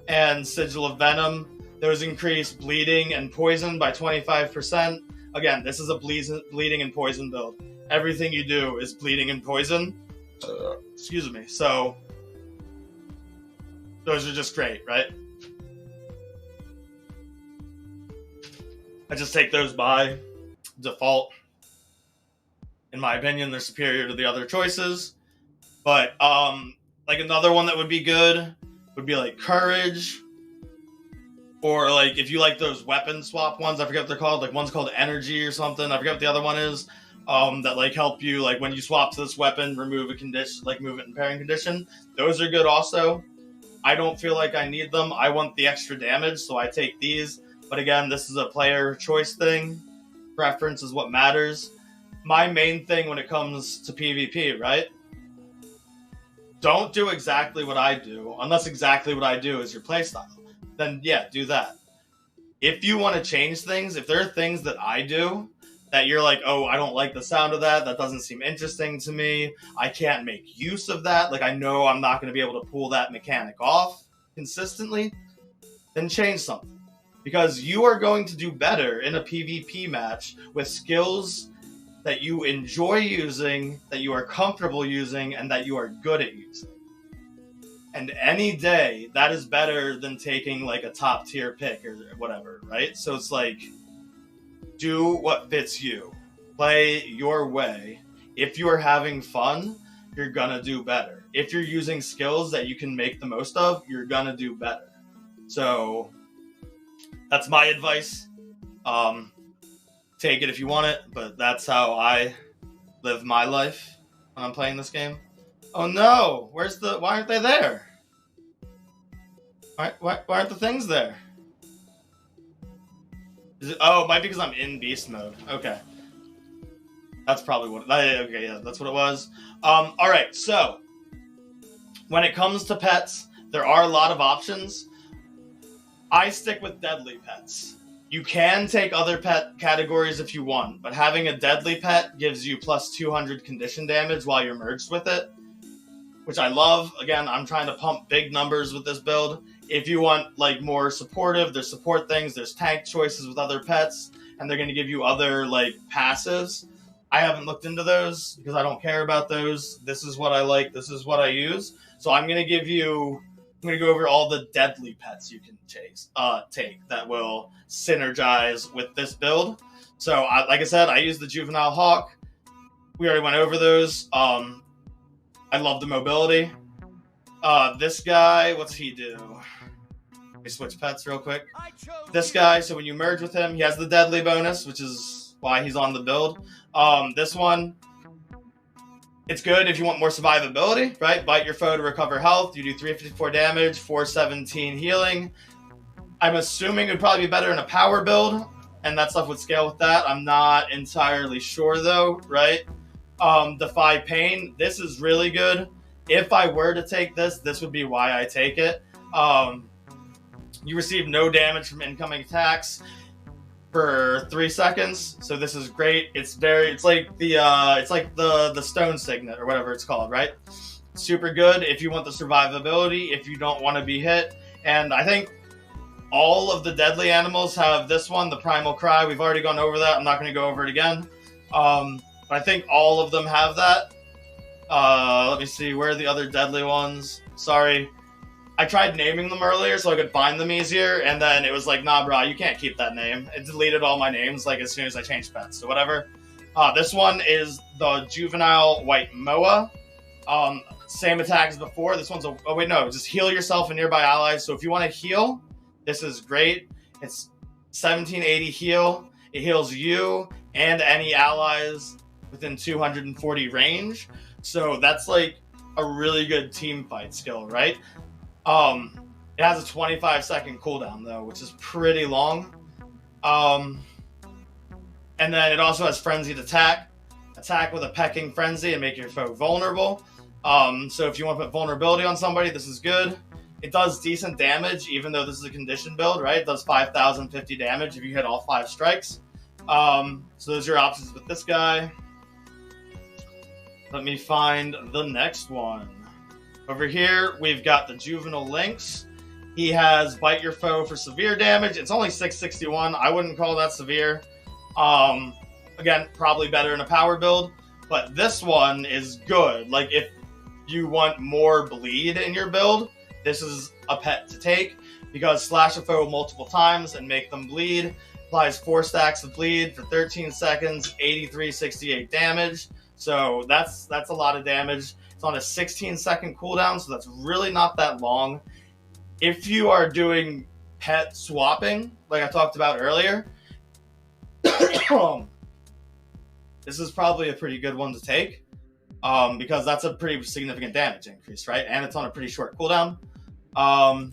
and Sigil of Venom. Those increase bleeding and poison by 25%. Again, this is a bleeding and poison build. Everything you do is bleeding and poison. Excuse me. So, those are just great, right? I just take those by default. In my opinion, they're superior to the other choices. But, like, another one that would be good would be, like, Courage. Or, like, if you like those weapon swap ones, I forget what they're called. Like, one's called Energy or something. I forget what the other one is. That, like, help you, like, when you swap to this weapon, remove a condition, like, movement impairing condition. Those are good also. I don't feel like I need them. I want the extra damage, so I take these. But again, this is a player choice thing. Preference is what matters. My main thing when it comes to PvP, right? Don't do exactly what I do, unless exactly what I do is your playstyle. Then yeah, do that. If you want to change things, if there are things that I do that you're like, oh, I don't like the sound of that, that doesn't seem interesting to me, I can't make use of that, like I know I'm not going to be able to pull that mechanic off consistently, then change something. because you are going to do better in a PvP match with skills that you enjoy using, that you are comfortable using, and that you are good at using. And any day, that is better than taking like a top tier pick or whatever, right? So it's like, do what fits you. Play your way. If you are having fun, you're gonna do better. If you're using skills that you can make the most of, you're gonna do better. So that's my advice. Take it if you want it, but that's how I live my life when I'm playing this game. Oh no! Why aren't they there? Why aren't the things there? It might be because I'm in beast mode. Okay. That's probably what... Okay, yeah, that's what it was. Alright, so when it comes to pets, there are a lot of options. I stick with deadly pets. You can take other pet categories if you want, but having a deadly pet gives you plus 200 condition damage while you're merged with it, which I love. Again, I'm trying to pump big numbers with this build. If you want like more supportive, there's support things, there's tank choices with other pets, and they're going to give you other like passives. I haven't looked into those because I don't care about those. This is what I like. This is what I use. So I'm going to go over all the deadly pets you can take that will synergize with this build. So, like I said, I use the Juvenile Hawk. We already went over those. I love the mobility. This guy, what's he do? Let me switch pets real quick. This guy, so when you merge with him, he has the deadly bonus, which is why he's on the build. This one, it's good if you want more survivability, right? Bite your foe to recover health. You do 354 damage, 417 healing. I'm assuming it would probably be better in a power build, and that stuff would scale with that. I'm not entirely sure, though, right? Defy Pain. This is really good. If I were to take this, this would be why I take it. You receive no damage from incoming attacks for 3 seconds, so this is great. It's like the stone signet or whatever it's called, right? Super good if you want the survivability, if you don't want to be hit. And I think all of the deadly animals have this one, the Primal Cry. We've already gone over that. I'm not going to go over it again. But I think all of them have that. Let me see, where are the other deadly ones? Sorry. I tried naming them earlier so I could find them easier, and then it was like, nah, bro, you can't keep that name. It deleted all my names like as soon as I changed pets, so whatever. This one is the Juvenile White Moa. Same attack as before. This one's just heal yourself and nearby allies. So if you want to heal, this is great. It's 1780 heal. It heals you and any allies within 240 range. So that's like a really good team fight skill, right? It has a 25-second cooldown though, which is pretty long. And then it also has frenzied attack. Attack with a pecking frenzy and make your foe vulnerable. So if you want to put vulnerability on somebody, this is good. It does decent damage, even though this is a condition build, right? It does 5,050 damage if you hit all 5 strikes. So those are your options with this guy. Let me find the next one. Over here, we've got the Juvenile Lynx. He has Bite Your Foe for severe damage. It's only 661. I wouldn't call that severe. Again, probably better in a power build. But this one is good. Like, if you want more bleed in your build, this is a pet to take. Because slash a foe multiple times and make them bleed. Applies 4 stacks of bleed for 13 seconds, 8368 damage. So that's a lot of damage. It's on a 16-second cooldown, so that's really not that long. If you are doing pet swapping, like I talked about earlier, this is probably a pretty good one to take, because that's a pretty significant damage increase, right? And it's on a pretty short cooldown. I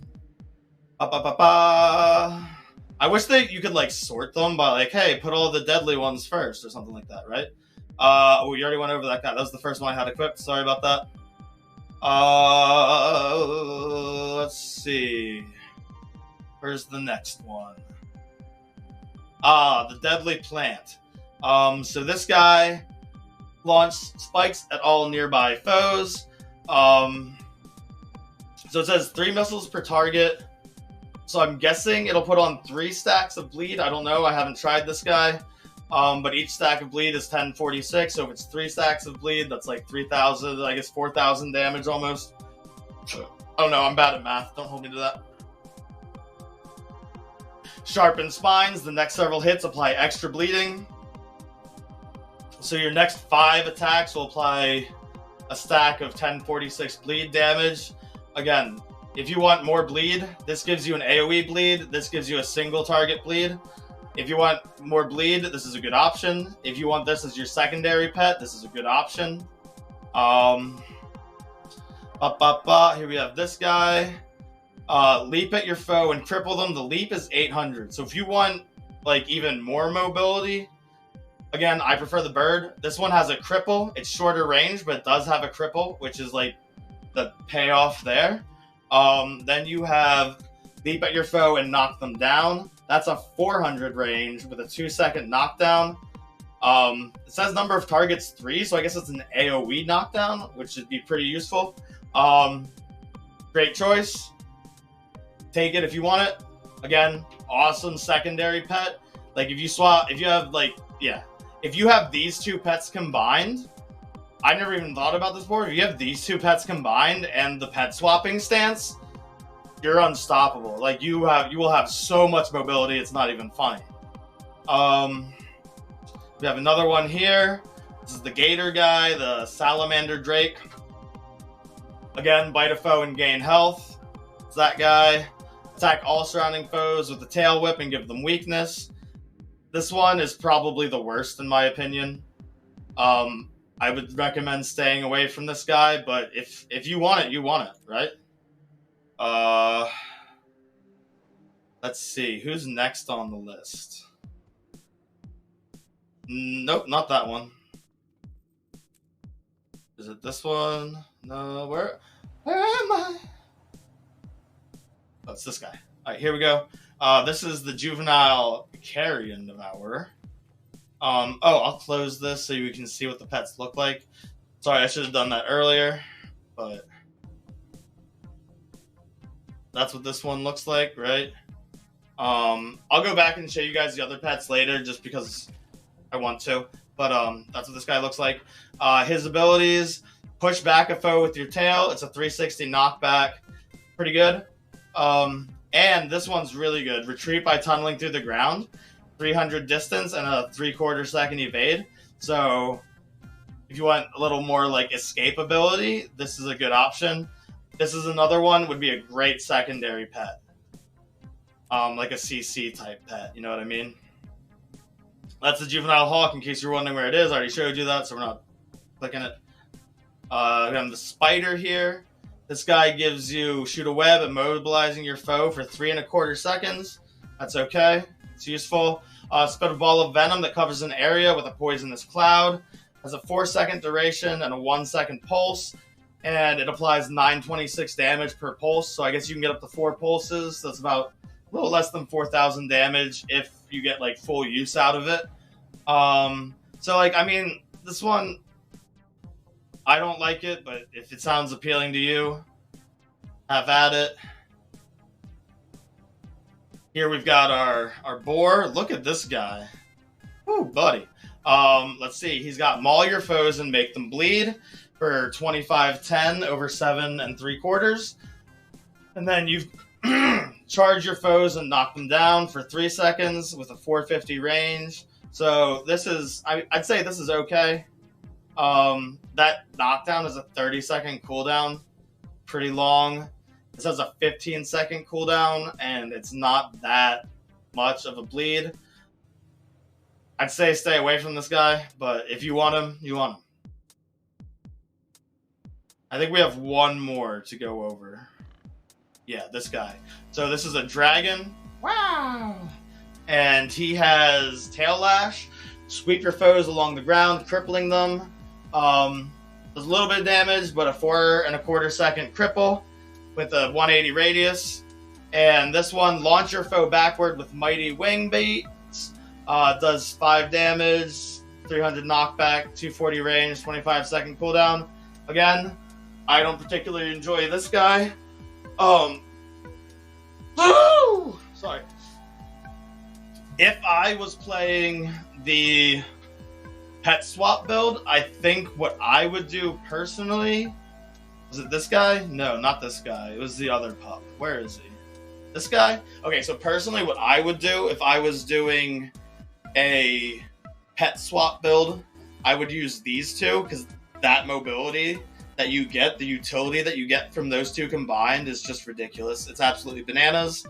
wish that you could like sort them by like, hey, put all the deadly ones first or something like that, right? We already went over that guy. That was the first one I had equipped. Sorry about that. Let's see. Where's the next one? The Deadly Plant. So this guy launched spikes at all nearby foes. So it says 3 missiles per target So I'm guessing it'll put on 3 stacks of bleed. I don't know. I haven't tried this guy. But each stack of bleed is 1046. So if it's 3 stacks of bleed, that's like 3,000, I guess 4,000 damage almost. Oh no, I'm bad at math. Don't hold me to that. Sharpened Spines. The next several hits apply extra bleeding. So your next 5 attacks will apply a stack of 1046 bleed damage. Again, if you want more bleed, this gives you an AoE bleed. This gives you a single target bleed. If you want more bleed, this is a good option. If you want this as your secondary pet, this is a good option. Here we have this guy. Leap at your foe and cripple them. The leap is 800. So if you want like even more mobility, again, I prefer the bird. This one has a cripple. It's shorter range, but it does have a cripple, which is like the payoff there. Then you have leap at your foe and knock them down. That's a 400 range with a 2-second knockdown. It says number of targets 3, so I guess it's an AoE knockdown, which should be pretty useful. Great choice. Take it if you want it. Again, awesome secondary pet. Like if you have these 2 pets combined, I never even thought about this before. If you have these 2 pets combined and the pet swapping stance, you're unstoppable. Like you will have so much mobility, it's not even funny. We have another one here. This is the Gator guy, the Salamander Drake. Again, bite a foe and gain health. It's that guy. Attack all surrounding foes with the tail whip and give them weakness. This one is probably the worst in my opinion. I would recommend staying away from this guy, but if you want it, you want it, right? Let's see. Who's next on the list? Nope, not that one. Is it this one? No, where am I? Oh, it's this guy. All right, here we go. This is the Juvenile Carrion Devourer. I'll close this so you can see what the pets look like. Sorry, I should have done that earlier, but that's what this one looks like, right? I'll go back and show you guys the other pets later just because I want to, but that's what this guy looks like. His abilities: push back a foe with your tail. It's a 360 knockback. Pretty good. And this one's really good. Retreat by tunneling through the ground. 300 distance and a 3/4 second evade. So if you want a little more like escape ability, this is a good option. This is another one, would be a great secondary pet. Like a CC type pet, you know what I mean? That's the Juvenile Hawk, in case you're wondering where it is. I already showed you that, so we're not clicking it. We have the Spider here. This guy gives you shoot a web, immobilizing your foe for 3¼ seconds. That's okay. It's useful. Spit a ball of venom that covers an area with a poisonous cloud. Has a 4-second duration and a 1-second pulse. And it applies 926 damage per pulse. So I guess you can get up to 4 pulses. That's about a little less than 4,000 damage if you get like full use out of it. So like, I mean, this one, I don't like it, but if it sounds appealing to you, have at it. Here we've got our boar. Look at this guy. Ooh, buddy. Let's see. He's got maul your foes and make them bleed for 2510 over 7 3/4. And then you charge your foes and knock them down for 3 seconds with a 450 range. So this is, I'd say this is okay. That knockdown is a 30-second cooldown. Pretty long. This has a 15-second cooldown, and it's not that much of a bleed. I'd say stay away from this guy, but if you want him, you want him. I think we have one more to go over. Yeah, this guy. So this is a dragon. Wow! And he has Tail Lash. Sweep your foes along the ground, crippling them. Does a little bit of damage, but a 4¼ second cripple with a 180 radius. And this one, launch your foe backward with Mighty Wing Beats. Does 5 damage, 300 knockback, 240 range, 25-second cooldown. Again, I don't particularly enjoy this guy. Sorry. If I was playing the pet swap build, I think what I would do personally... Was it this guy? No, not this guy. It was the other pup. Where is he? This guy? Okay, so personally what I would do if I was doing a pet swap build, I would use these two, because that mobility that you get, the utility that you get from those two combined is just ridiculous. It's absolutely bananas.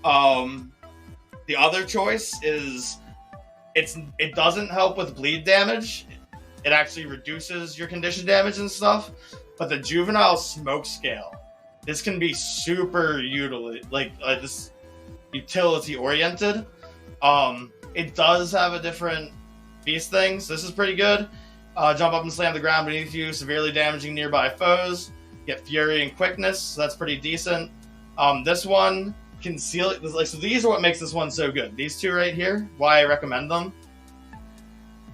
The other choice is it doesn't help with bleed damage. It actually reduces your condition damage and stuff. But the juvenile smoke scale, this can be super this utility oriented. It does have a different beast thing, so this is pretty good. Jump up and slam the ground beneath you, severely damaging nearby foes. Get fury and quickness, so that's pretty decent. This one, conceal it. So these are what makes this one so good. These two right here, why I recommend them.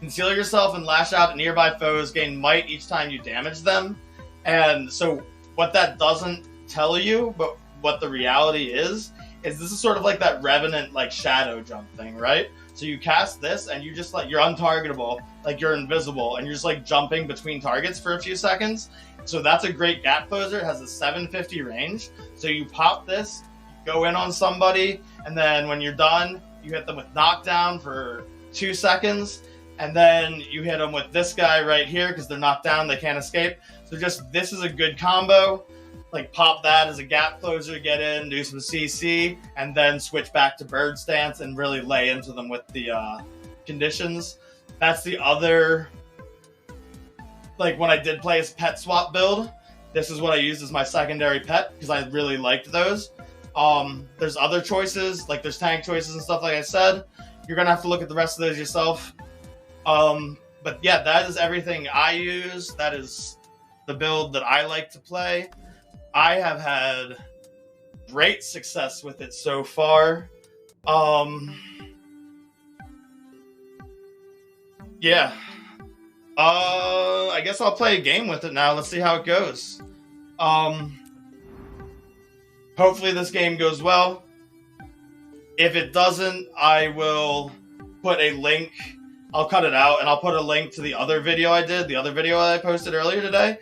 Conceal yourself and lash out at nearby foes. Gain might each time you damage them. And so what that doesn't tell you, but what the reality is this is sort of like that Revenant like shadow jump thing, right? So you cast this and you just you're untargetable, like you're invisible, and you're just like jumping between targets for a few seconds. So that's a great gap closer. It has a 750 range. So you pop this, go in on somebody, and then when you're done, you hit them with knockdown for 2 seconds, and then you hit them with this guy right here because they're knocked down, they can't escape. So this is a good combo. Like pop that as a gap closer, get in, do some CC, and then switch back to bird stance and really lay into them with the conditions. That's the other, like when I did play as pet swap build, this is what I used as my secondary pet because I really liked those. There's other choices, like there's tank choices and stuff like I said. You're gonna have to look at the rest of those yourself. But yeah, that is everything I use. That is the build that I like to play. I have had great success with it so far. Yeah. I guess I'll play a game with it now. Let's see how it goes. Hopefully this game goes well. If it doesn't, I will put a link. I'll cut it out and I'll put a link to the other video I did, the other video I posted earlier today.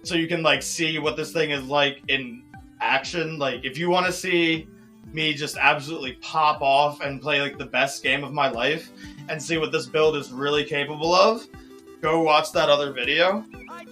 So you can like see what this thing is like in action. Like if you want to see me just absolutely pop off and play like the best game of my life and see what this build is really capable of, go watch that other video.